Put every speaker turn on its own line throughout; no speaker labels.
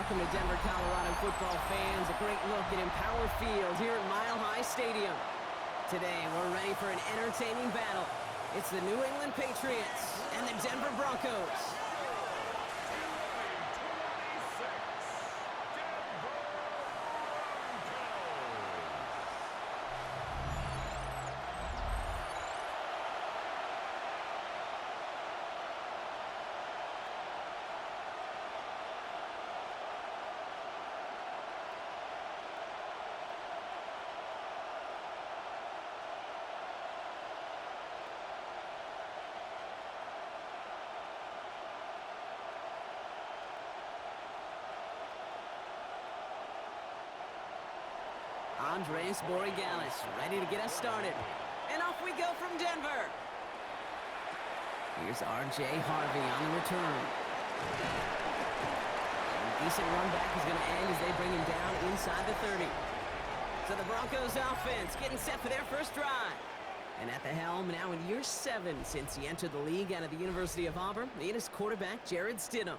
welcome to Denver, Colorado football fans. A great look at Empower Field here at Mile High Stadium. Today, we're ready for an entertaining battle. It's the New England Patriots and the Denver Broncos. Andres Borregales ready to get us started. And off we go from Denver. Here's R.J. Harvey on the return. And a decent run back is going to end as they bring him down inside the 30. So the Broncos offense getting set for their first drive. And at the helm now in year 7 since he entered the league out of the University of Auburn, it is quarterback Jarrett Stidham.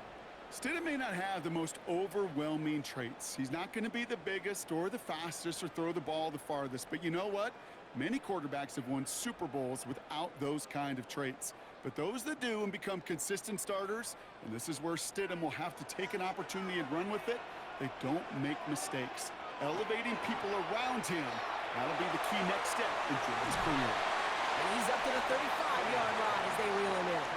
Stidham may not have the most overwhelming traits. He's not going to be the biggest or the fastest or throw the ball the farthest. But you know what? Many quarterbacks have won Super Bowls without those kind of traits. But those that do and become consistent starters, and this is where Stidham will have to take an opportunity and run with it, they don't make mistakes. Elevating people around him, that'll be the key next step in Jordan's career.
And he's up to the 35-yard line as they reel him in.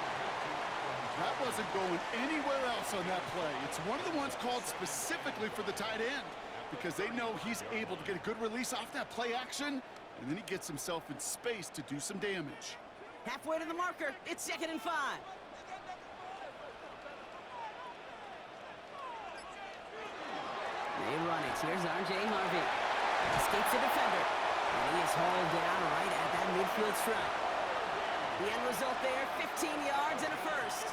That wasn't going anywhere else on that play. It's one of the ones called specifically for the tight end because they know he's able to get a good release off that play action, and then he gets himself in space to do some damage.
Halfway to the marker, it's 2nd and 5. They run it. Here's R.J. Harvey. Escapes the defender, and he is hauled down right at that midfield stripe. The end result there, 15 yards and a first.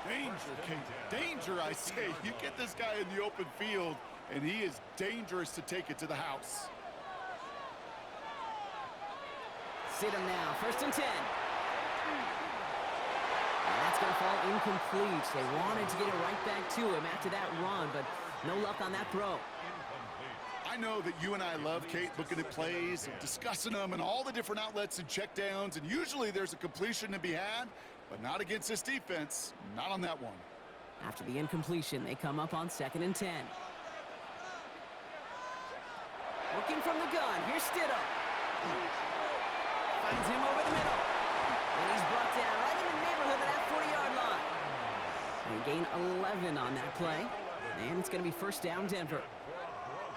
Danger, Kate. Danger, I say. You get this guy in the open field, and he is dangerous to take it to the house.
Sit him now, 1st and 10. And that's going to fall incomplete. They wanted to get it right back to him after that run, but no luck on that throw.
I know that you and I love, Kate, looking at plays and discussing them and all the different outlets and checkdowns, and usually there's a completion to be had, but not against this defense, not on that one.
After the incompletion, they come up on 2nd and 10. Looking from the gun, here's Stidham. Finds him over the middle. And he's brought down right in the neighborhood of that 40-yard line. They gain 11 on that play, and it's going to be 1st down Denver.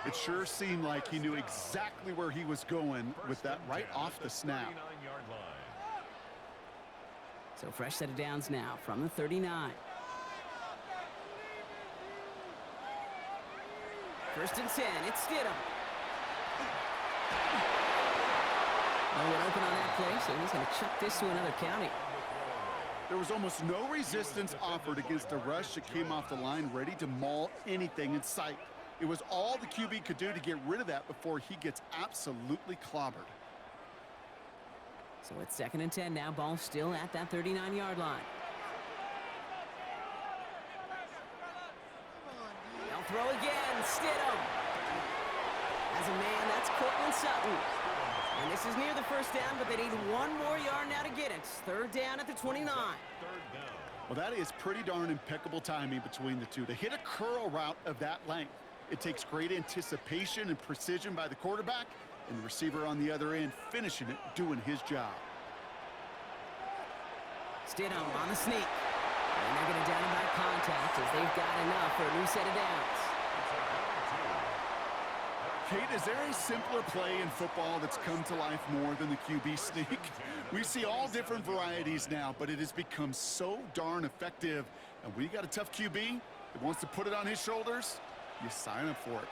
It sure seemed like he knew exactly where he was going with that right off the snap.
So fresh set of downs now from the 39. 1st and 10, it's Stidham. No one open on that play, so he's going to chuck this to another county.
There was almost no resistance offered against a rush that came off the line ready to maul anything in sight. It was all the QB could do to get rid of that before he gets absolutely clobbered.
So it's 2nd and 10 now, ball still at that 39-yard line. They'll throw again, Stidham. As a man, that's Cortland Sutton. And this is near the 1st down, but they need 1 more yard now to get it. 3rd down at the 29.
Well, that is pretty darn impeccable timing between the two. To hit a curl route of that length, it takes great anticipation and precision by the quarterback, and the receiver on the other end finishing it, doing his job.
Stidham on the sneak. And they're going to down him by contact as they've got enough for a new set of downs.
Kate, is there a simpler play in football that's come to life more than the QB sneak? We see all different varieties now, but it has become so darn effective. And when you got a tough QB that wants to put it on his shoulders, you sign up for it.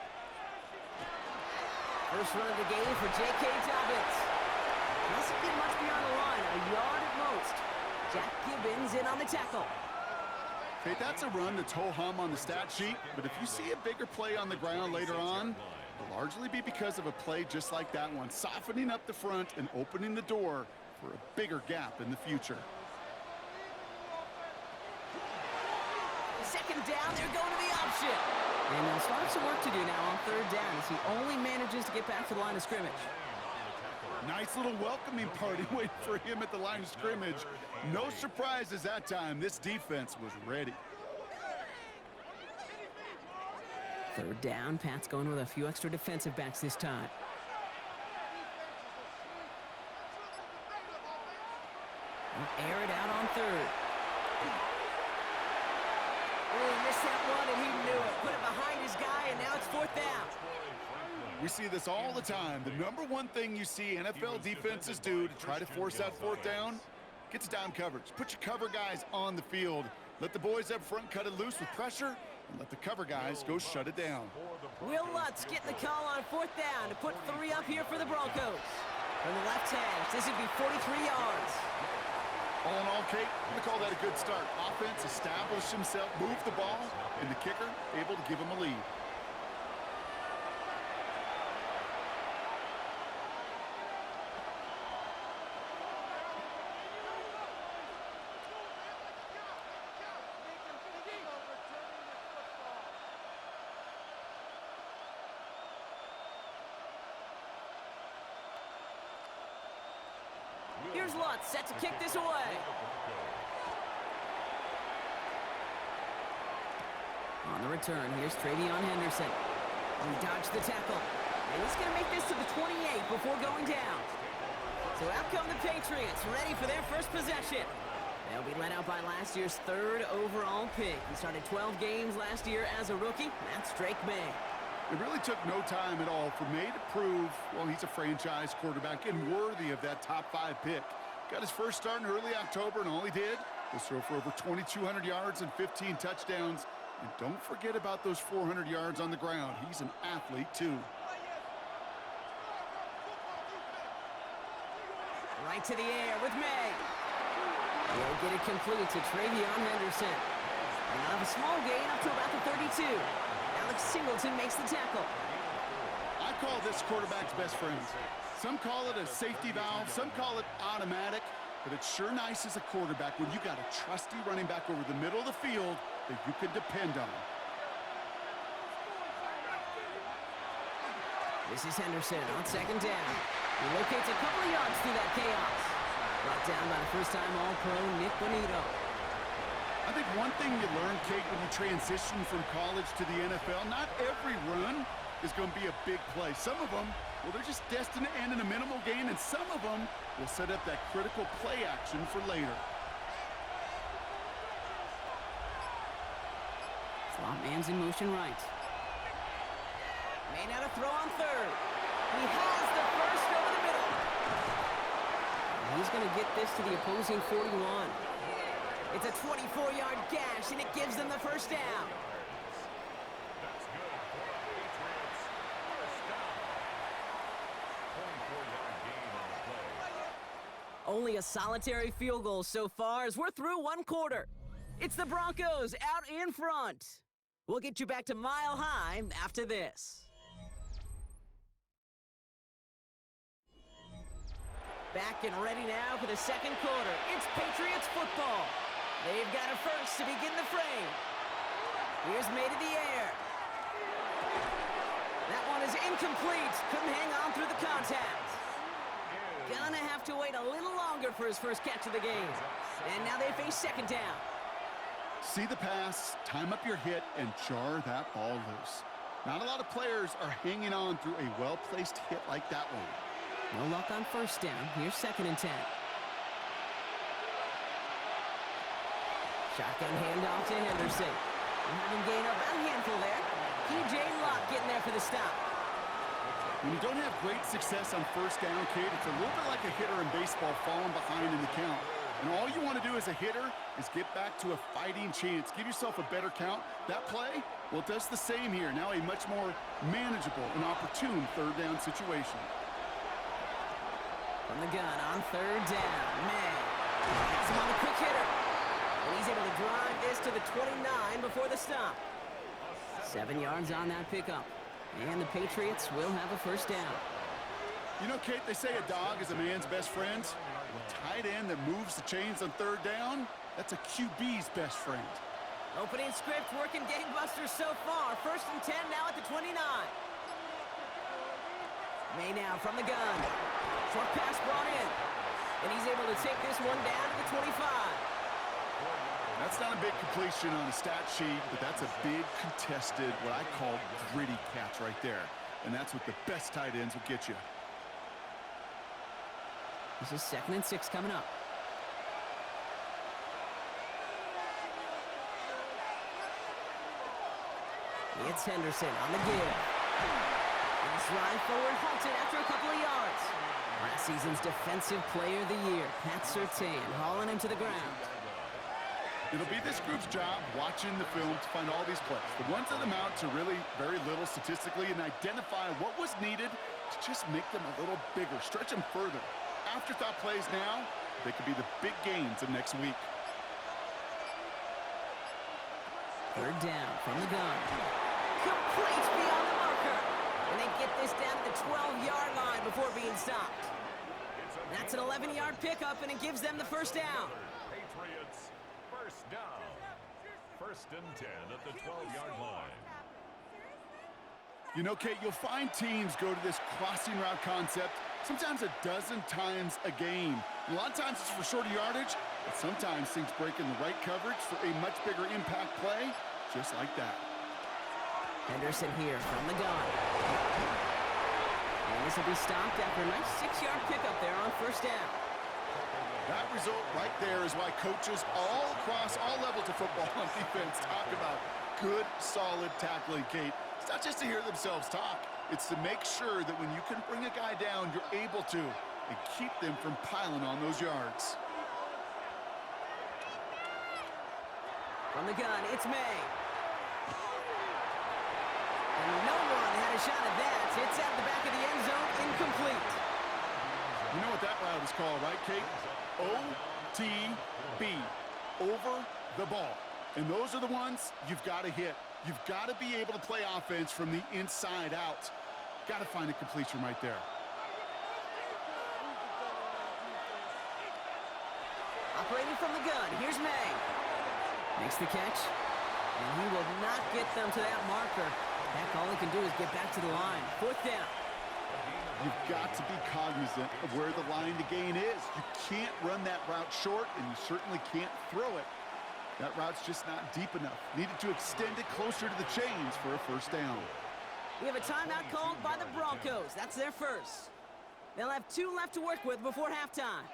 First run of the game for J.K. Dobbins. Doesn't get much beyond the line, a yard at most. Jack Gibbons in on the tackle.
Kate, that's a run that's ho-hum on the stat sheet, but if you see a bigger play on the ground later on, it'll largely be because of a play just like that one, softening up the front and opening the door for a bigger gap in the future.
second down. They're going to the option. And they'll still have some work to do now on third down as he only manages to get back to the line of scrimmage.
Nice little welcoming party waiting for him at the line of scrimmage. No surprises that time. This defense was ready.
Third down. Pat's going with a few extra defensive backs this time. Air it out on third. Oh, missed that one, and he knew it. Put it behind his guy, and now it's fourth down.
We see this all the time. The number one thing you see NFL defenses do to try to force that fourth down, get to down coverage. Put your cover guys on the field. Let the boys up front cut it loose with pressure, and let the cover guys go shut it down.
Will Lutz getting the call on fourth down to put 3 up here for the Broncos. From the left hash, this would be 43 yards.
All in all, Kate, I'm going to call that a good start. Offense established himself, moved the ball, and the kicker able to give him a lead.
Here's Lutz, set to kick this away. On the return, here's Travion Henderson. He dodged the tackle. And he's going to make this to the 28 before going down. So out come the Patriots, ready for their first possession. They'll be led out by last year's 3rd overall pick. He started 12 games last year as a rookie. That's Drake May.
It really took no time at all for May to prove, well, he's a franchise quarterback and worthy of that top 5 pick. Got his first start in early October, and all he did was throw for over 2,200 yards and 15 touchdowns. And don't forget about those 400 yards on the ground. He's an athlete, too.
Right to the air with May. He'll get it complete to Travion Henderson. And out of a small gain up to about the 32. Alex Singleton makes the tackle.
I call this quarterback's best friends. Some call it a safety valve, some call it automatic, but it's sure nice as a quarterback when you got a trusty running back over the middle of the field that you can depend on.
This is Henderson on second down. He locates a couple of yards through that chaos. Brought down by the first-time All-Pro Nick Bonito.
I think one thing you learn, Kate, when you transition from college to the NFL, not every run is going to be a big play. Some of them, well, they're just destined to end in a minimal gain, and some of them will set up that critical play action for later.
Slot man's in motion right. May now to throw on third. He has the first over the middle. He's going to get this to the opposing 41. It's a 24-yard gash, and it gives them the first down. Only a solitary field goal so far as we're through one quarter. It's the Broncos out in front. We'll get you back to Mile High after this. Back and ready now for the second quarter. It's Patriots football. They've got a first to begin the frame. Here's May to the air. That one is incomplete. Couldn't hang on through the contact. Gonna have to wait a little longer for his first catch of the game. And now they face second down.
See the pass, time up your hit, and jar that ball loose. Not a lot of players are hanging on through a well-placed hit like that one.
No luck on first down. Here's 2nd and 10. Shotgun handoff to Henderson. Having gained up a handful there. P.J. Locke getting there for the stop.
When you don't have great success on first down, Kate, it's a little bit like a hitter in baseball falling behind in the count. And all you want to do as a hitter is get back to a fighting chance. Give yourself a better count. That play, well, it does the same here. Now a much more manageable and opportune third down situation.
From the gun on third down, May. Has him on the quick hitter. And he's able to drive this to the 29 before the stop. 7 yards on that pickup. And the Patriots will have a first down.
You know, Kate, they say a dog is a man's best friend. A tight end that moves the chains on third down, that's a QB's best friend.
Opening script working gangbusters so far. 1st and 10 now at the 29. May now from the gun. Short pass brought in. And he's able to take this one down to the 25.
That's not a big completion on the stat sheet, but that's a big contested, what I call gritty catch right there. And that's what the best tight ends will get you.
This is 2nd and 6 coming up. It's Henderson on the give. And this ride forward halted after a couple of yards. Last season's Defensive Player of the Year, Pat Surtain, hauling him to the ground.
It'll be this group's job watching the film to find all these plays. The ones that amount to really very little statistically and identify what was needed to just make them a little bigger, stretch them further. Afterthought plays now, they could be the big gains of next week.
3rd down from the gun. Complete beyond the marker. And they get this down to the 12-yard line before being stopped. That's an 11-yard pickup, and it gives them the 1st down.
Patriots, 1st down. 1st and 10 at the 12-yard line.
You know, Kate, you'll find teams go to this crossing route concept sometimes a dozen times a game. And a lot of times it's for shorter yardage, but sometimes things break in the right coverage for a much bigger impact play, just like that.
Henderson here from the gun. And this will be stopped after a nice 6-yard pickup there on 1st down.
That result right there is why coaches all across all levels of football on defense talk about good, solid tackling, Kate. It's not just to hear themselves talk. It's to make sure that when you can bring a guy down, you're able to, and keep them from piling on those yards.
From the gun, it's May. And no one had a shot at that. It's out the back of the end zone, incomplete.
You know what that route is called, right, Kate? OTB, over the ball. And those are the ones you've got to hit. You've got to be able to play offense from the inside out. Got to find a completion right there.
Operating from the gun, here's May. Makes the catch, and he will not get them to that marker. Heck, all he can do is get back to the line. 4th down.
You've got to be cognizant of where the line to gain is. You can't run that route short, and you certainly can't throw it. That route's just not deep enough. Needed to extend it closer to the chains for a 1st down.
We have a timeout called by the Broncos. That's their 1st. They'll have 2 left to work with before halftime.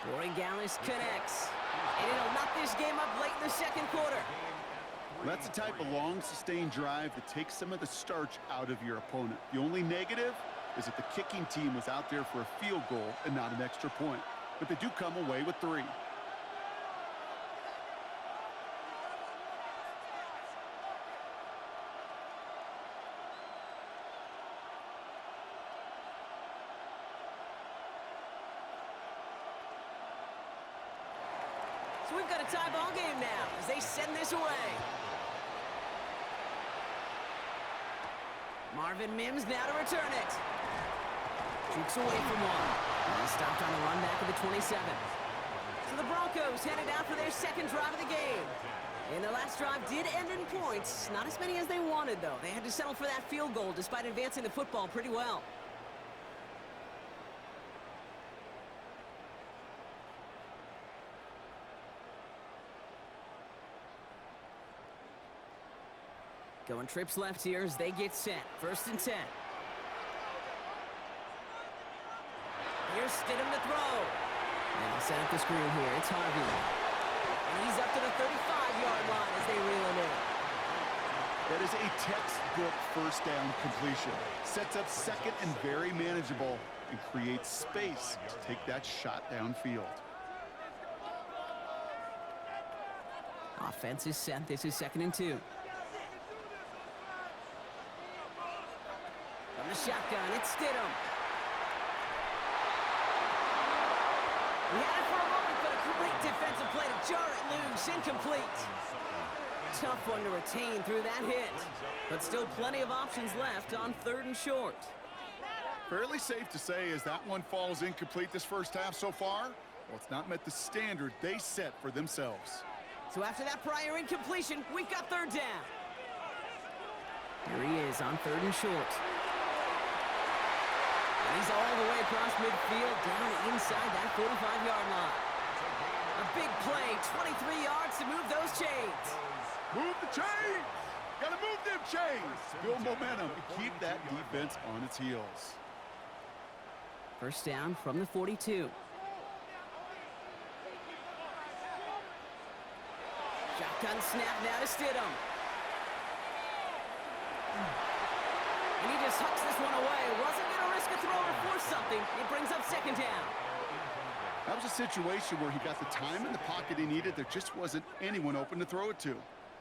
Borregales connects. And it'll knock this game up late in the 2nd quarter.
That's the type of long, sustained drive that takes some of the starch out of your opponent. The only negative is that the kicking team was out there for a field goal and not an extra point. But they do come away with 3.
So we've got a tie ball game now as they send this away. Marvin Mims now to return it. Jukes away from one. And he's stopped on the run back of the 27. So the Broncos headed out for their 2nd drive of the game. And their last drive did end in points. Not as many as they wanted, though. They had to settle for that field goal despite advancing the football pretty well. Going trips left here as they get set. 1st and 10. Here's Stidham to throw. And he'll set up the screen here. It's Harvey. And he's up to the 35-yard line as they reel him in.
That is a textbook 1st down completion. Sets up 2nd and very manageable and creates space to take that shot downfield.
Offense is set. This is 2nd and 2. shotgun. It's Stidham. He had it for a moment, but a great defensive play to jar it loose. Incomplete. Tough one to retain through that hit. But still plenty of options left on 3rd and short.
Fairly safe to say as that one falls incomplete this first half so far, well, it's not met the standard they set for themselves.
So after that prior incompletion, we've got 3rd down. Here he is on 3rd and short. And he's all the way across midfield, down inside that 45-yard line. A big play, 23 yards to move those chains.
Move the chains! Gotta move them chains! Build momentum and keep that defense on its heels.
First down from the 42. Shotgun snap now to Stidham. And he just hucks this one away. Wasn't going to risk a throw or force something. It brings up 2nd down.
That was a situation where he got the time in the pocket he needed. There just wasn't anyone open to throw it to.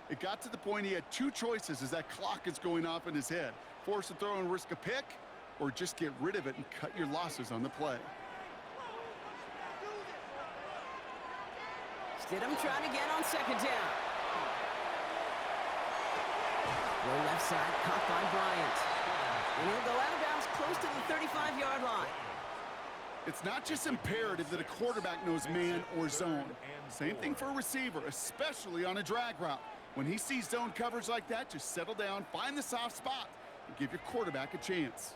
It got to the point he had 2 choices as that clock is going off in his head. Force a throw and risk a pick, or just get rid of it and cut your losses on the play.
Stidham trying to get on 2nd down. Low left side, caught by Bryant. And he'll go out of bounds close to the 35-yard line.
It's not just imperative that a quarterback knows man or zone. Same thing for a receiver, especially on a drag route. When he sees zone coverage like that, just settle down, find the soft spot, and give your quarterback a chance.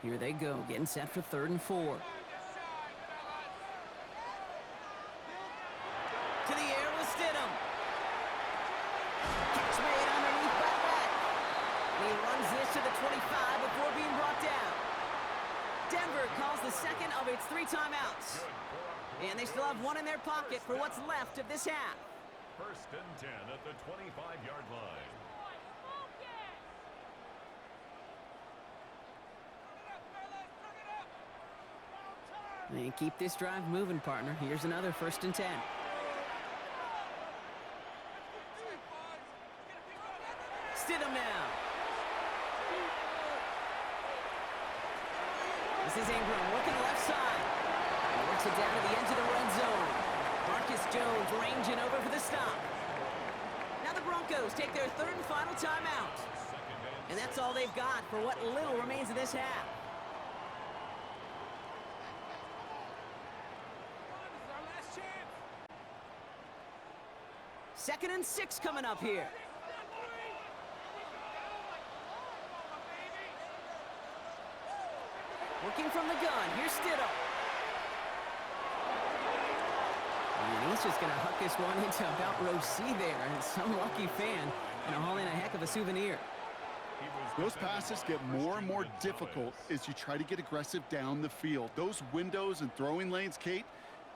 Here they go, getting set for 3rd and 4. To the air with Stidham. Catch made underneath by Matt. And he runs this to the 25 before being brought down. Denver calls the 2nd of its 3 timeouts. And they still have 1 in their pocket for what's left of this half.
1st and 10 at the 25-yard line.
And keep this drive moving, partner. Here's another 1st and 10. Stidham now. This is Ingram working the left side. He works it down to the edge of the red zone. Marcus Jones ranging over for the stop. Now the Broncos take their 3rd and final timeout. And that's all they've got for what little remains of this half. Second and 6 coming up here. Working from the gun. Here's Stidham. And he's just going to huck this one into about row C there. And some lucky fan and haul in a heck of a souvenir.
Those passes get more and more difficult as you try to get aggressive down the field. Those windows and throwing lanes, Kate,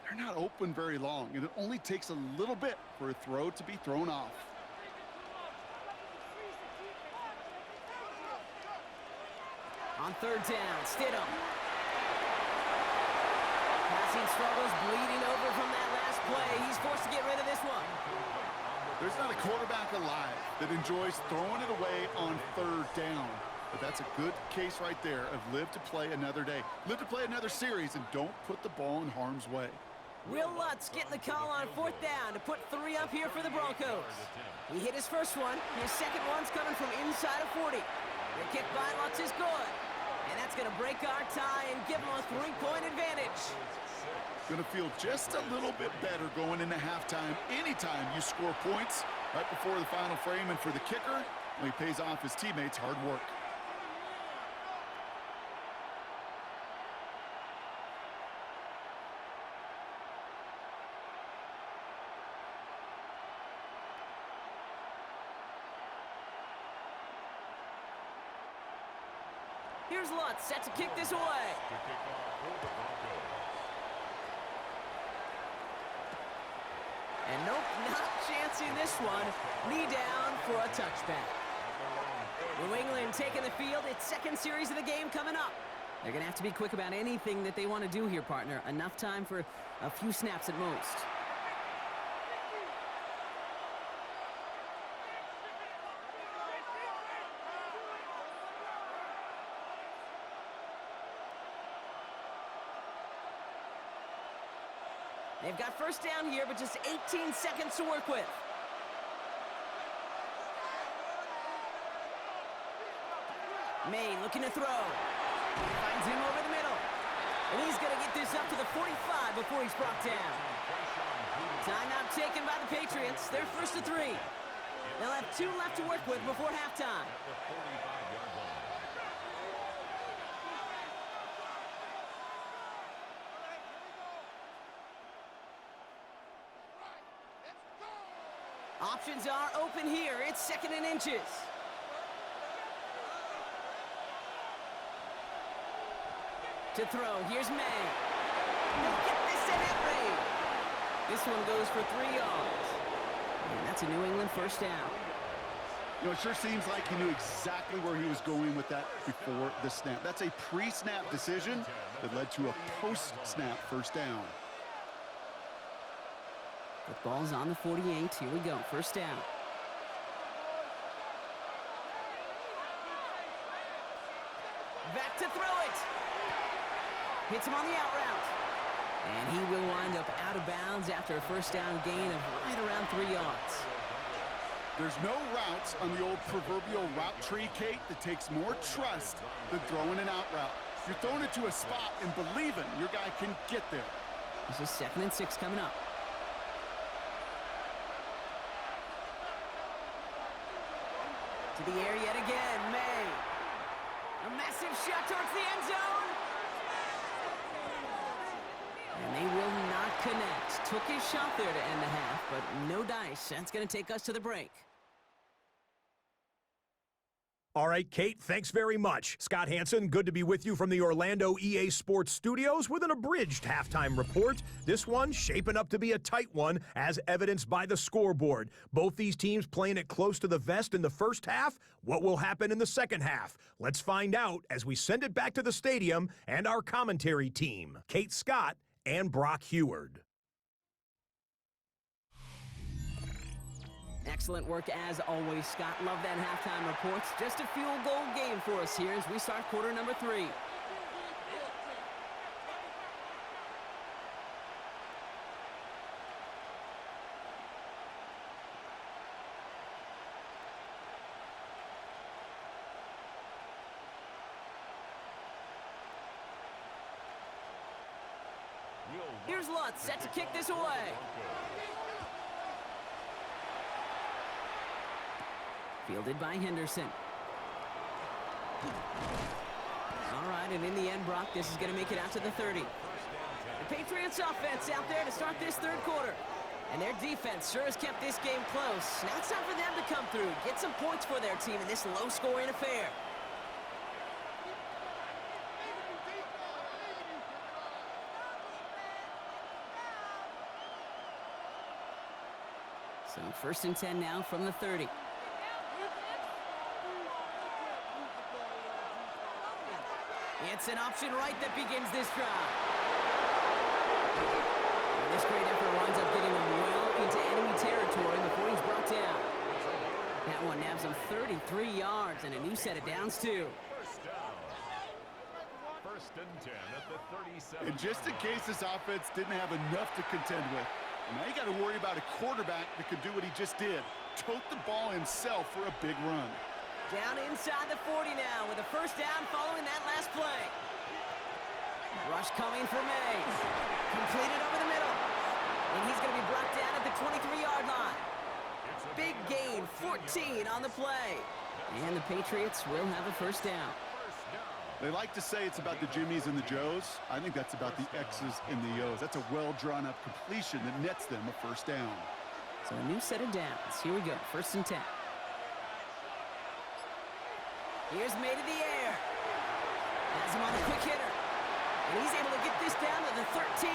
they're not open very long, and it only takes a little bit for a throw to be thrown off.
On 3rd down, Stidham. Passing struggles, bleeding over from that last play. He's forced to get rid of this one.
There's not a quarterback alive that enjoys throwing it away on 3rd down. But that's a good case right there of live to play another day. Live to play another series and don't put the ball in harm's way.
Will Lutz getting the call on 4th down to put 3 up here for the Broncos. He hit his first one. His second one's coming from inside of 40. The kick by Lutz is good. And that's going to break our tie and give them a 3-point advantage.
Going to feel just a little bit better going into halftime anytime you score points right before the final frame. And for the kicker, well, he pays off his teammates' hard work.
Here's Lutz set to kick this away. And nope, not chancing this one. Knee down for a touchback. New England taking the field. Its 2nd series of the game coming up. They're going to have to be quick about anything that they want to do here, partner. Enough time for a few snaps at most. They've got first down here, but just 18 seconds to work with. May looking to throw. Finds him over the middle. And he's going to get this up to the 45 before he's brought down. Timeout taken by the Patriots. They're first to 3. They'll have 2 left to work with before halftime. Options are open here. It's 2nd and inches. To throw, here's May. He'll get this to Henry. This one goes for 3 yards. And that's a New England first down.
You know, it sure seems like he knew exactly where he was going with that before the snap. That's a pre-snap decision that led to a post-snap first down.
The ball's on the 48. Here we go. First down. Back to throw it. Hits him on the out route. And he will wind up out of bounds after a first down gain of right around 3 yards.
There's no routes on the old proverbial route tree, Kate, that takes more trust than throwing an out route. You're throwing it to a spot and believing your guy can get there.
This is 2nd and 6 coming up. To the air yet again, May. A massive shot towards the end zone. And they will not connect. Took his shot there to end the half, but no dice. That's going to take us to the break.
All right, Kate, thanks very much. Scott Hansen, good to be with you from the Orlando EA Sports Studios with an abridged halftime report. This one shaping up to be a tight one, as evidenced by the scoreboard. Both these teams playing it close to the vest in the first half. What will happen in the second half? Let's find out as we send it back to the stadium and our commentary team, Kate Scott and Brock Heward.
Excellent work as always, Scott. Love that halftime report. Just a field goal game for us here as we start quarter number 3. Here's Lutz set to kick this away. Fielded by Henderson. All right, and in the end, Brock, this is going to make it out to the 30. The Patriots offense out there to start this third quarter. And their defense sure has kept this game close. Now it's time for them to come through, get some points for their team in this low-scoring affair. So 1st and 10 now from the 30. It's an option right that begins this drive. This great effort winds up getting him well into enemy territory before he's brought down. That one nabs him 33 yards and a new set of downs, too.
First and 10 at the 37.
And just in case this offense didn't have enough to contend with, now you got to worry about a quarterback that could do what he just did. Tote the ball himself for a big run.
Down inside the 40 now with a first down following that last play. Rush coming for May. Completed over the middle. And he's going to be brought down at the 23-yard line. Big gain, 14 on the play. And the Patriots will have a first down.
They like to say it's about the Jimmies and the Joes. I think that's about the X's and the O's. That's a well-drawn-up completion that nets them a first down.
So a new set of downs. Here we go, 1st and 10. Here's May to the air. Has him on a quick hitter. And he's able to get this down to the 13.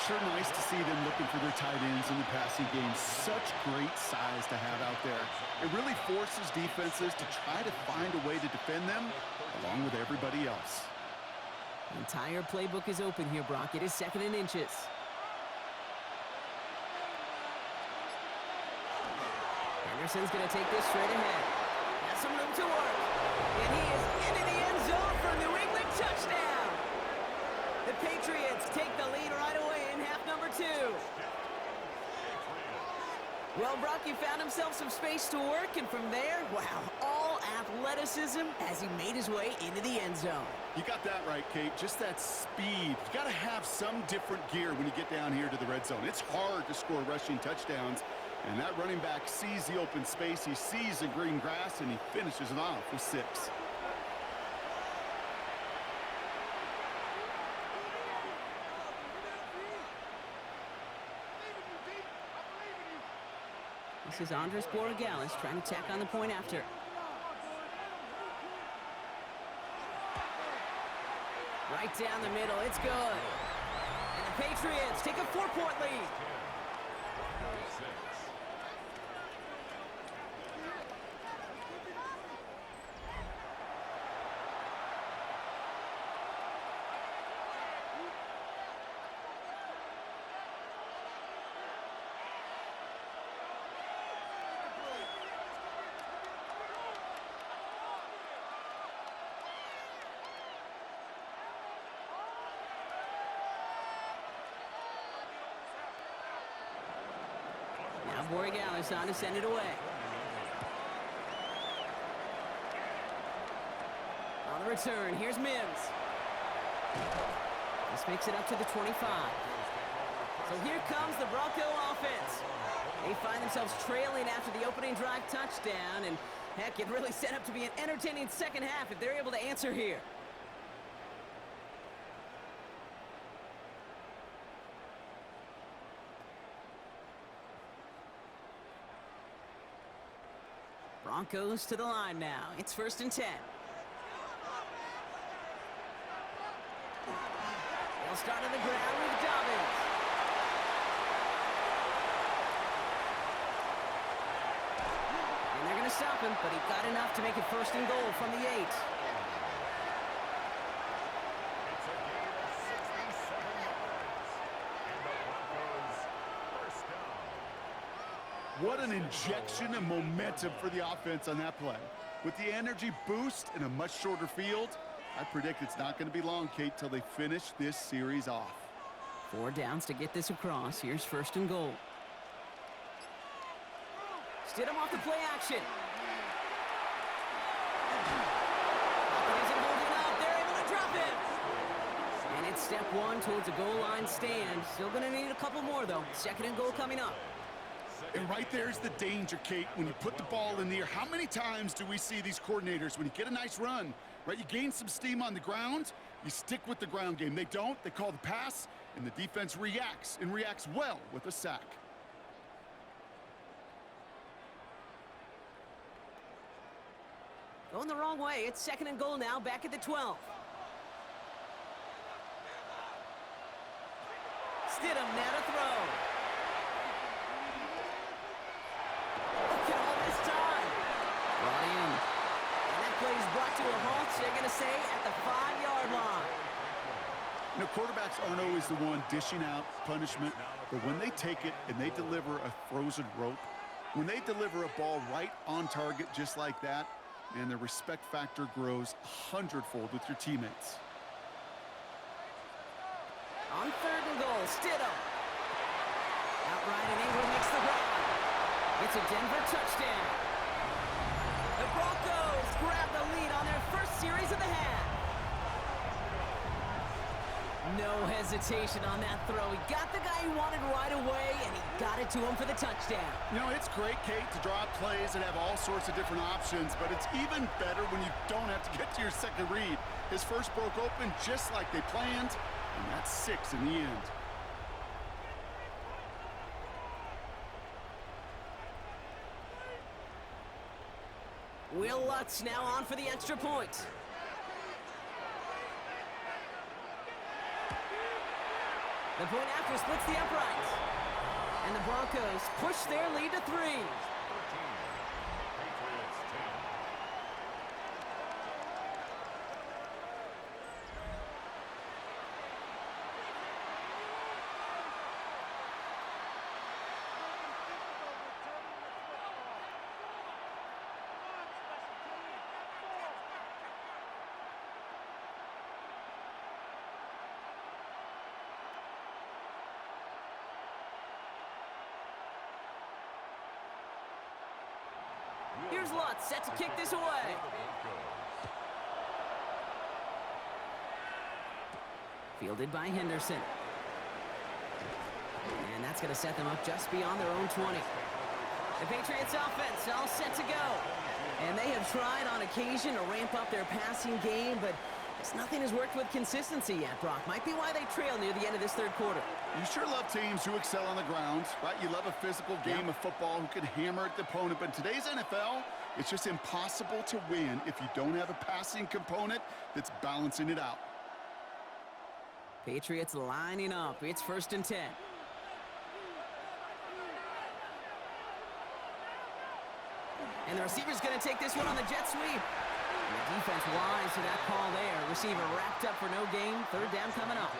Sure nice to see them looking for their tight ends in the passing game. Such great size to have out there. It really forces defenses to try to find a way to defend them along with everybody else.
The entire playbook is open here, Brock. It is 2nd and inches. Henderson's going to take this straight ahead. Has some room to work. And he is into the end zone for a New England touchdown. The Patriots take the lead right away in half number 2. Well, Brock, he found himself some space to work, and from there, wow, all athleticism as he made his way into the end zone.
You got that right, Kate. Just that speed. You got to have some different gear when you get down here to the red zone. It's hard to score rushing touchdowns, and that running back sees the open space, he sees the green grass, and he finishes it off with 6.
This is Andres Borregales trying to tack on the point after. Right down the middle, it's good. And the Patriots take a 4-point lead. Now Borregales on to send it away. On the return, here's Mims. This makes it up to the 25. So here comes the Bronco offense. They find themselves trailing after the opening drive touchdown, and heck, it really set up to be an entertaining second half if they're able to answer here. Broncos to the line now. It's 1st and 10. They'll start on the ground with Dobbins. And they're going to stop him, but he got enough to make it 1st and goal from the 8.
It's a gain of 67 yards. And the Broncos first down.
What an injection of momentum for the offense on that play. With the energy boost in a much shorter field, I predict it's not going to be long, Kate, till they finish this series off.
4 downs to get this across. Here's 1st and goal. Stidham off the play action. Isn't holding up. They're able to drop it. And it's step 1 towards a goal line stand. Still going to need a couple more, though. 2nd and goal coming up.
And right there's the danger, Kate, when you put the ball in the air. How many times do we see these coordinators, when you get a nice run, right, you gain some steam on the ground, you stick with the ground game. They don't. They call the pass, and the defense reacts, and reacts well with a sack.
Going the wrong way. It's 2nd and goal now, back at the 12. Stidham now to throw. Look at all this time. Brought in. And that play is brought to a halt, so they're going to say at the 5-yard line.
You know, quarterbacks aren't always the one dishing out punishment, but when they take it and they deliver a frozen rope, when they deliver a ball right on target just like that, and the respect factor grows 100-fold with your teammates.
On 3rd and goal, Stidham. Outright, and Ingram makes the run. It's a Denver touchdown. The Broncos grab the lead on their first series of the half. No hesitation on that throw. He got the guy he wanted right away, and he got it to him for the touchdown.
You know, it's great, Kate, to draw up plays and have all sorts of different options, but it's even better when you don't have to get to your second read. His first broke open just like they planned, and that's 6 in the end.
Will Lutz now on for the extra point. The point after splits the uprights. And the Broncos push their lead to 3.
Patriots 10.
Here's Lutz, set to kick this away. Fielded by Henderson. And that's going to set them up just beyond their own 20. The Patriots offense all set to go. And they have tried on occasion to ramp up their passing game, but nothing has worked with consistency yet, Brock. Might be why they trail near the end of this third quarter.
You sure love teams who excel on the ground, right? You love a physical game of football who can hammer at the opponent. But in today's NFL, it's just impossible to win if you don't have a passing component that's balancing it out.
Patriots lining up. It's 1st and 10. And the receiver's going to take this one on the jet sweep. And the defense wise to that call there. Receiver wrapped up for no gain. 3rd down coming up.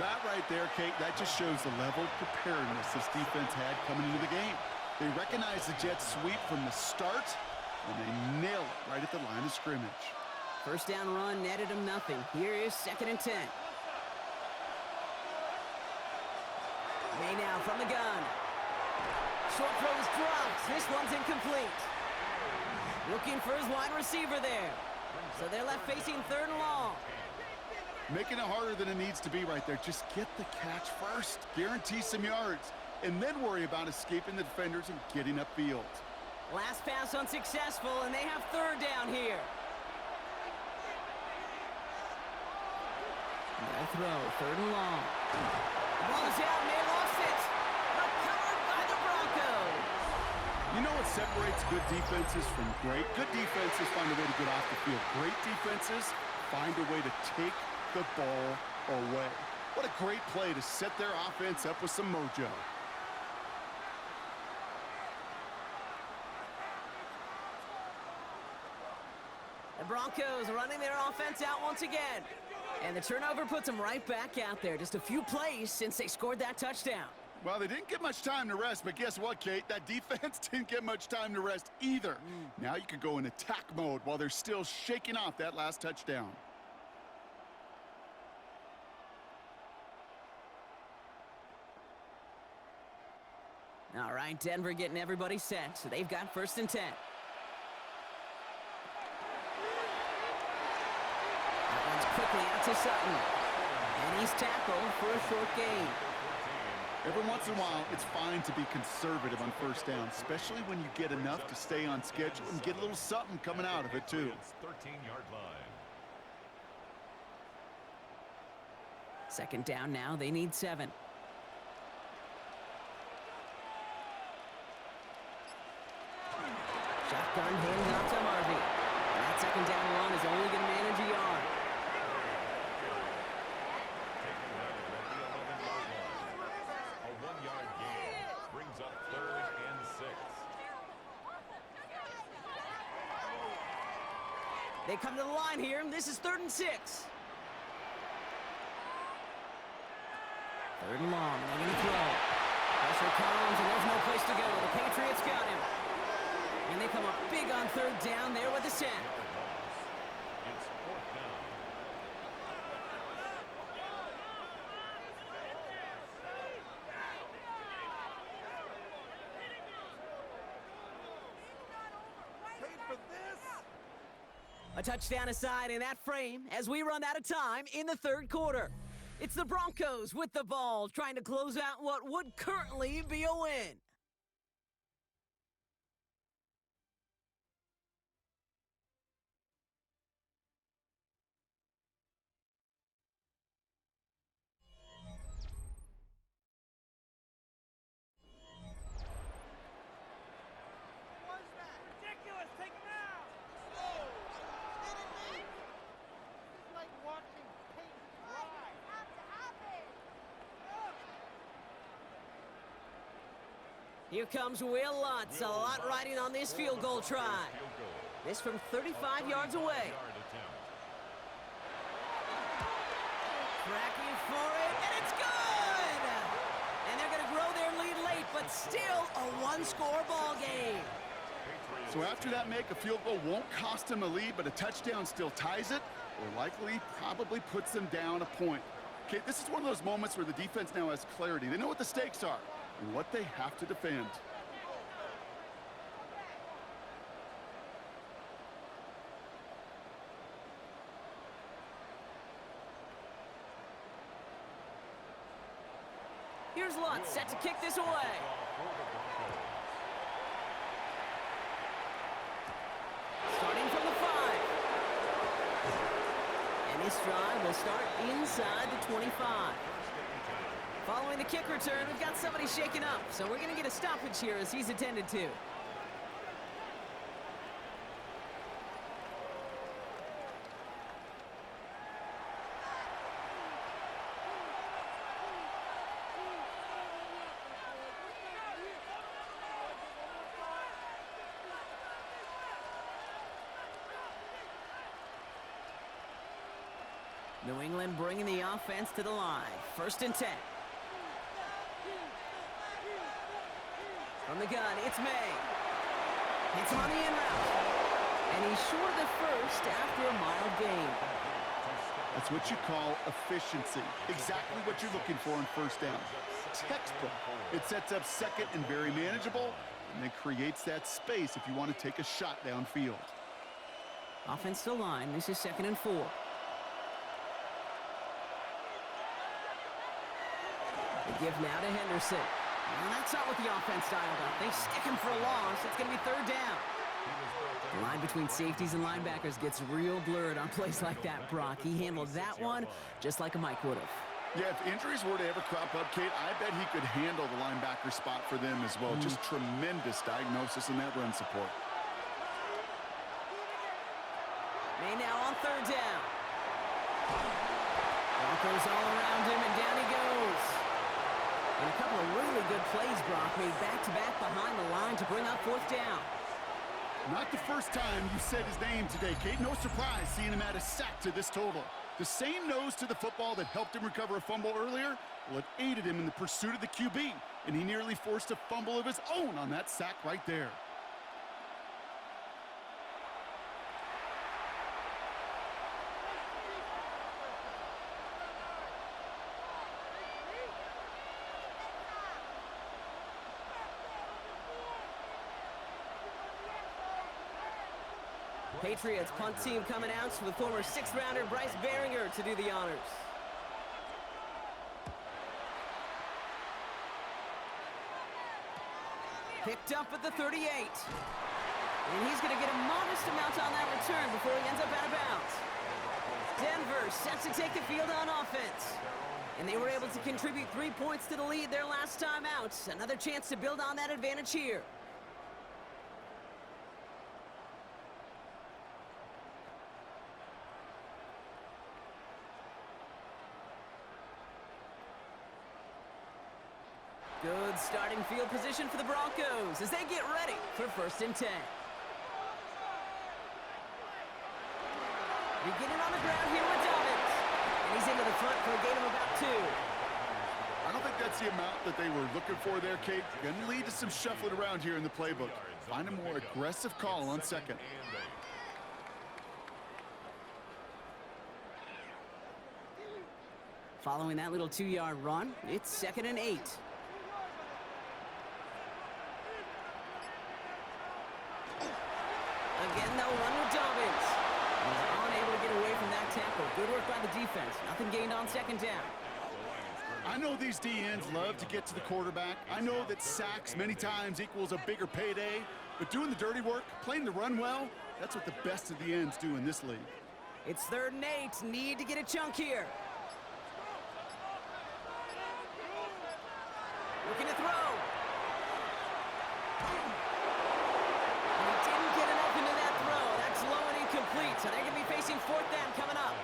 That right there, Kate, that just shows the level of preparedness this defense had coming into the game. They recognized the jet sweep from the start, and they nail it right at the line of scrimmage.
1st down run netted him nothing. Here is 2nd and 10. May now from the gun. Short throws dropped. This one's incomplete. Looking for his wide receiver there. So they're left facing 3rd and long.
Making it harder than it needs to be right there. Just get the catch first. Guarantee some yards. And then worry about escaping the defenders and getting upfield.
Last pass unsuccessful, and they have 3rd down here. No throw, 3rd and long. Ball is out, and they lost it. Recovered by the Broncos.
You know what separates good defenses from great? Good defenses find a way to get off the field. Great defenses find a way to take the ball away. What a great play to set their offense up with some mojo.
The Broncos running their offense out once again. And the turnover puts them right back out there. Just a few plays since they scored that touchdown.
Well, they didn't get much time to rest, but guess what, Kate? That defense didn't get much time to rest either. Now you could go in attack mode while they're still shaking off that last touchdown.
All right, Denver getting everybody set, so they've got 1st and 10. That one's quickly out to Sutton. And he's tackled for a short gain.
Every once in a while, it's fine to be conservative on 1st down, especially when you get enough to stay on schedule and get a little something coming out of it, too.
13-yard line.
2nd down now, they need 7. Shotgun hands off to Harvey. And that 2nd down run is only going to manage a yard.
A 1-yard gain brings up 3rd and 6.
They come to the line here, and this is 3rd and 6. 3rd and long, and they're going to throw. Pressure comes, and there's no place to go. The Patriots got him. And they come up big on 3rd down there with the sack.
It's 4th down.
A touchdown aside in that frame as we run out of time in the 3rd quarter. It's the Broncos with the ball, trying to close out what would currently be a win. Here comes Will Lutz, a lot riding on this field goal try. This from 35 yards away. Tracking for it, and it's good! And they're going to grow their lead late, but still a one-score ball game.
So after that make, a field goal won't cost them a lead, but a touchdown still ties it, or likely probably puts them down a point. Okay, this is one of those moments where the defense now has clarity. They know what the stakes are and what they have to defend.
here's Lutz, set to kick this away. Starting from the 5. And this drive will start inside the 25. Following the kick return, we've got somebody shaken up, so we're going to get a stoppage here as he's attended to. New England bringing the offense to the line. 1st and 10. From the gun, it's May. Hits him on the in route. And he's short of the first after a mild gain.
That's what you call efficiency. Exactly what you're looking for in 1st down. Textbook. It sets up 2nd and very manageable, and it creates that space if you want to take a shot downfield.
Offense to line. This is 2nd and 4. The give now to Henderson. Well, that's not what the offense dialed up. They stick him for a loss. It's going to be 3rd down. The line between safeties and linebackers gets real blurred on plays like that, Brock. He handled that one just like a Mike would have.
Yeah, if injuries were to ever crop up, Kate, I bet he could handle the linebacker spot for them as well. Just tremendous diagnosis in that run support.
May now on 3rd down. Broncos all around him, and down he goes. And a couple of really good plays, Brock, made back-to-back behind the line to bring up 4th down.
Not the first time you said his name today, Kate. No surprise seeing him add a sack to this total. The same nose to the football that helped him recover a fumble earlier, well, it aided him in the pursuit of the QB, and he nearly forced a fumble of his own on that sack right there.
Patriots punt team coming out with former 6th-rounder Bryce Behringer to do the honors. Picked up at the 38. And he's going to get a modest amount on that return before he ends up out of bounds. Denver set to take the field on offense. And they were able to contribute 3 points to the lead their last time out. Another chance to build on that advantage here. Good starting field position for the Broncos as they get ready for 1st and 10. Beginning on the ground here with Dobbins. And he's into the front for a gain of about 2.
I don't think that's the amount that they were looking for there, Kate. Going to lead to some shuffling around here in the playbook. Find a more aggressive call on 2nd.
Following that little 2-yard run, it's 2nd and 8. Again, they'll run with Dobbins. He's unable to get away from that tackle. Good work by the defense. Nothing gained on 2nd down.
I know these D-ends love to get to the quarterback. I know that sacks many times equals a bigger payday. But doing the dirty work, playing the run well, that's what the best of the ends do in this league.
It's 3rd and 8. Need to get a chunk here. Looking to throw. So they're going to be facing 4th down coming up.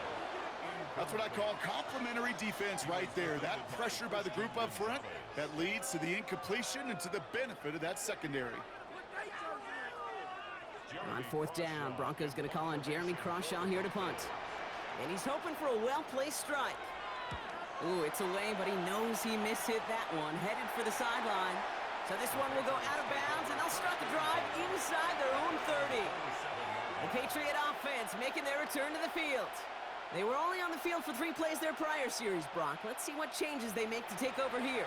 That's what I call complimentary defense right there. That pressure by the group up front, that leads to the incompletion and to the benefit of that secondary.
On 4th down, Broncos going to call on Jeremy Crawshaw here to punt. And he's hoping for a well-placed strike. Ooh, it's away, but he knows he mishit that one. Headed for the sideline. So this one will go out of bounds, and they'll start the drive inside their own 30. The Patriot offense making their return to the field. They were only on the field for 3 plays their prior series, Brock. Let's see what changes they make to take over here.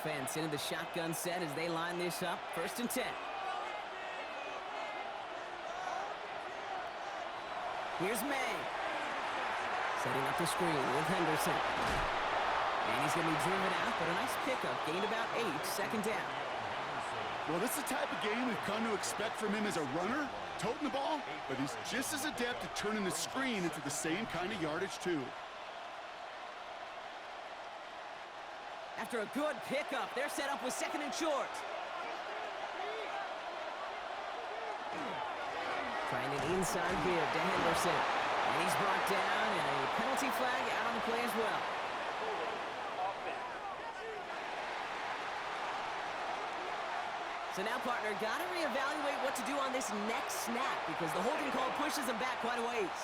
offense into the shotgun set as they line this up. 1st and 10. Here's May. Setting up the screen with Henderson. And he's going to be driven out, but a nice pickup. Gained about 8, 2nd down.
Well, this is the type of game we've come to expect from him as a runner, toting the ball, but he's just as adept at turning the screen into the same kind of yardage, too.
After a good pickup, they're set up with 2nd and short. Trying an inside give to Henderson. And he's brought down, and a penalty flag out on the play as well. So now, partner, got to reevaluate what to do on this next snap because the holding call pushes him back quite a ways.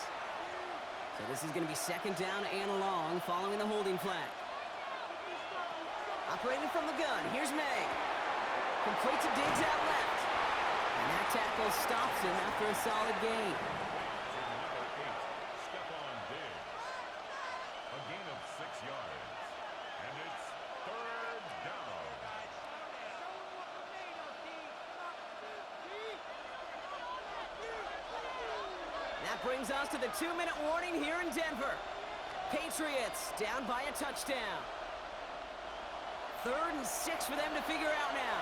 So this is going to be 2nd down and long following the holding flag. Operating from the gun, here's May. Complete to Diggs out left. And that tackle stops him after a solid gain.
Step on Diggs. A gain of 6 yards. And it's 3rd down.
That brings us to the 2-minute warning here in Denver. Patriots down by a touchdown. 3rd and 6 for them to figure out now.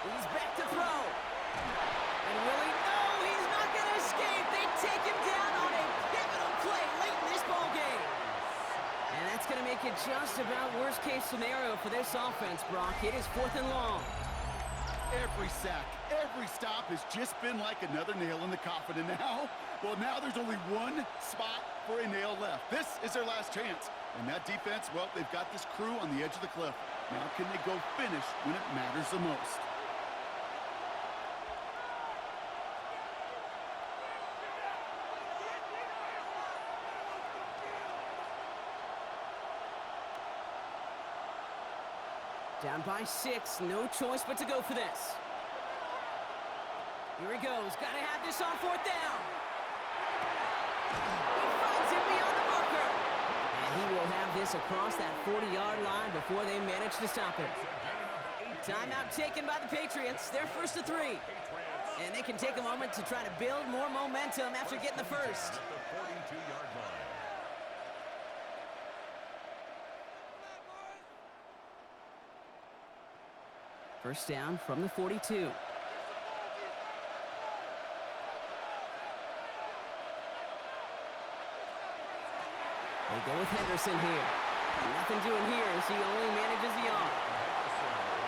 He's back to throw. And will he? No, he's not going to escape. They take him down on a pivotal play late in this ballgame. And that's going to make it just about worst-case scenario for this offense, Brock. It is 4th and long.
Every sack, every stop has just been like another nail in the coffin. And now, well, now there's only one spot for a nail left. This is their last chance. And that defense, well, they've got this crew on the edge of the cliff. Now can they go finish when it matters the most?
Down by 6, no choice but to go for this. Here he goes, gotta have this on 4th down. He finds him beyond the marker. And he will have this across that 40-yard line before they manage to stop him. Timeout taken by the Patriots, they're 1st to 3. And they can take a moment to try to build more momentum after getting the first.
42-yard line.
First down from the 42. They go with Henderson here. Nothing doing here as he only manages the arm.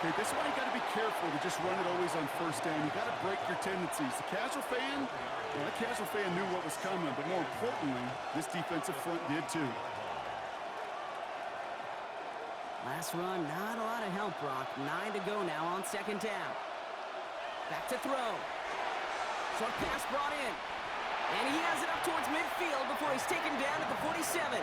Okay, this is why you got to be careful to just run it always on 1st down. You got to break your tendencies. The casual fan, well, the casual fan knew what was coming, but more importantly, this defensive front did too.
Last run, not a lot of help, Brock. 9 to go now on 2nd down. Back to throw. Short pass brought in. And he has it up towards midfield before he's taken down at the 47.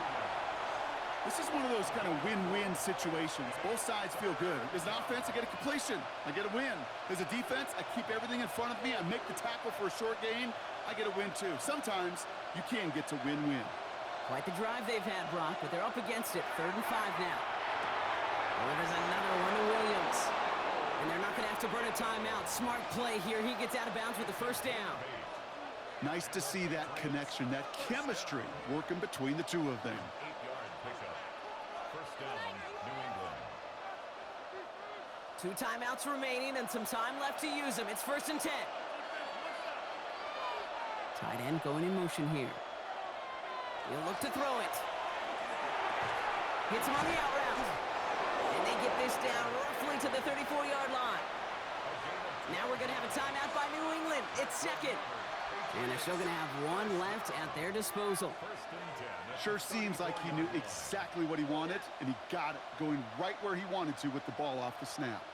This is one of those kind of win-win situations. Both sides feel good. As an offense, I get a completion. I get a win. As a defense, I keep everything in front of me. I make the tackle for a short gain. I get a win, too. Sometimes you can get to win-win.
Quite the drive they've had, Brock, but they're up against it. 3rd and 5 now. Oh, there's another one to Williams. And they're not going to have to burn a timeout. Smart play here. He gets out of bounds with the 1st down.
Nice to see that connection, that chemistry working between the two of them.
8-yard pickup. 1st down, New England.
2 timeouts remaining and some time left to use them. It's 1st and 10. Tight end going in motion here. He'll look to throw it. Hits him on the out route. And they get this down roughly to the 34-yard line. Now we're going to have a timeout by New England. It's 2nd. And they're still going to have 1 left at their disposal.
1st and 10.
Sure seems like he knew exactly what he wanted, and he got it, going right where he wanted to with the ball off the snap.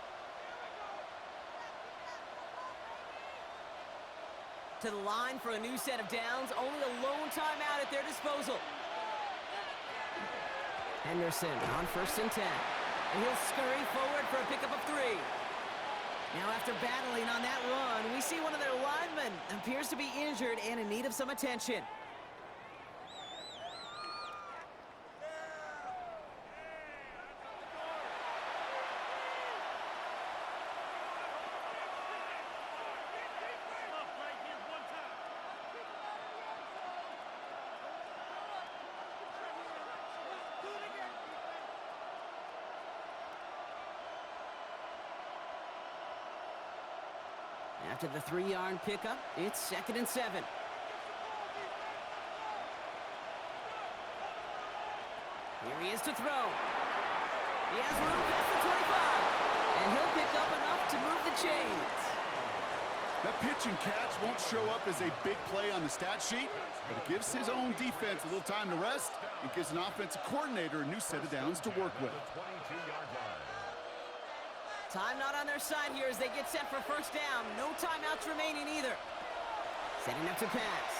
To the line for a new set of downs. Only a lone timeout at their disposal. Henderson on 1st and 10. And he'll scurry forward for a pickup of 3. Now after battling on that run, we see one of their linemen appears to be injured and in need of some attention. After the 3-yard pickup, it's 2nd and 7. Here he is to throw. He has room past the 25. And he'll pick up enough to move the chains.
That pitch and catch won't show up as a big play on the stat sheet, but it gives his own defense a little time to rest. It gives an offensive coordinator a new set of downs to work with.
Time not on their side here as they get set for first down. No timeouts remaining either. Setting up to pass.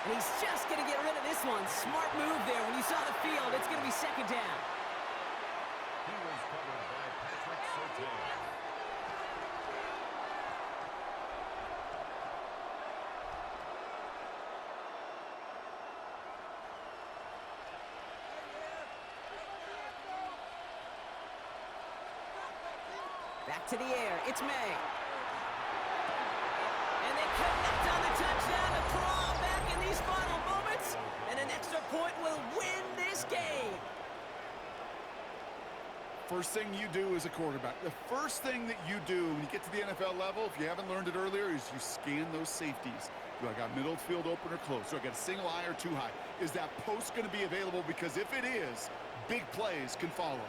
And he's just going to get rid of this one. Smart move there. When you saw the field, it's going to be 2nd down.
He was covered by Patriots.
Back to the air. It's May. And they connect on the touchdown to claw back in these final moments. And an extra point will win this game.
First thing you do as a quarterback, the first thing that you do when you get to the NFL level, if you haven't learned it earlier, is you scan those safeties. Do I got middle field open or close? Do I got a single eye or too high? Is that post going to be available? Because if it is, big plays can follow.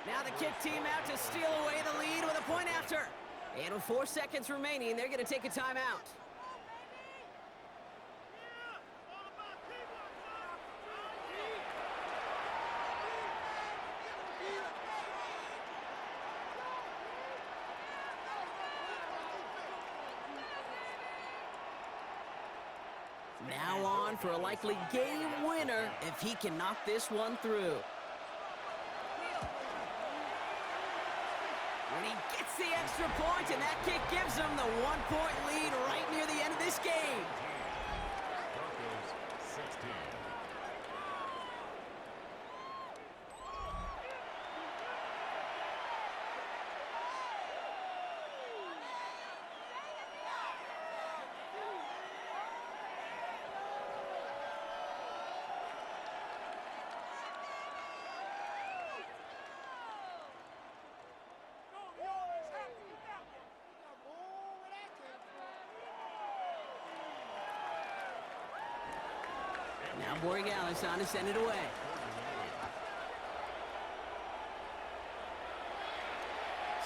Now the kick team out to steal away the lead with a point after. And with 4 seconds remaining, they're going to take a timeout. Now on for a likely game winner if he can knock this one through. And he gets the extra point, and that kick gives him the 1-point lead right near the end of this game.
Broncos 16.
Now Borregales on to send it away.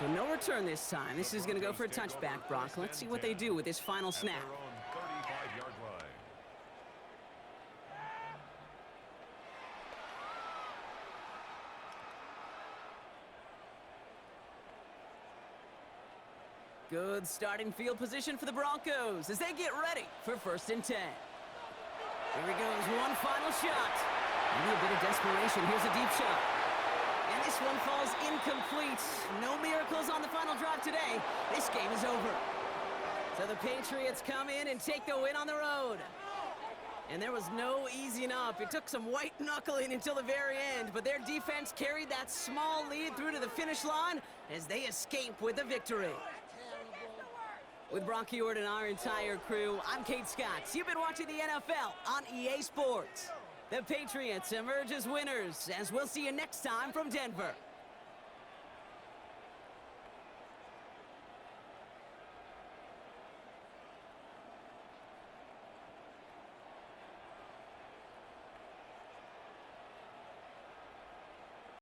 So no return this time. This is going to go for a touchback, Brock. Let's see what they do with this final snap.
At their own 35-yard line.
Good starting field position for the Broncos as they get ready for 1st and 10. Here he goes, one final shot. Maybe a bit of desperation. Here's a deep shot. And this one falls incomplete. No miracles on the final drive today. This game is over. So the Patriots come in and take the win on the road. And there was no easing up. It took some white knuckling until the very end, but their defense carried that small lead through to the finish line as they escape with the victory. With Brock Ewart and our entire crew, I'm Kate Scott. You've been watching the NFL on EA Sports. The Patriots emerge as winners, as we'll see you next time from Denver.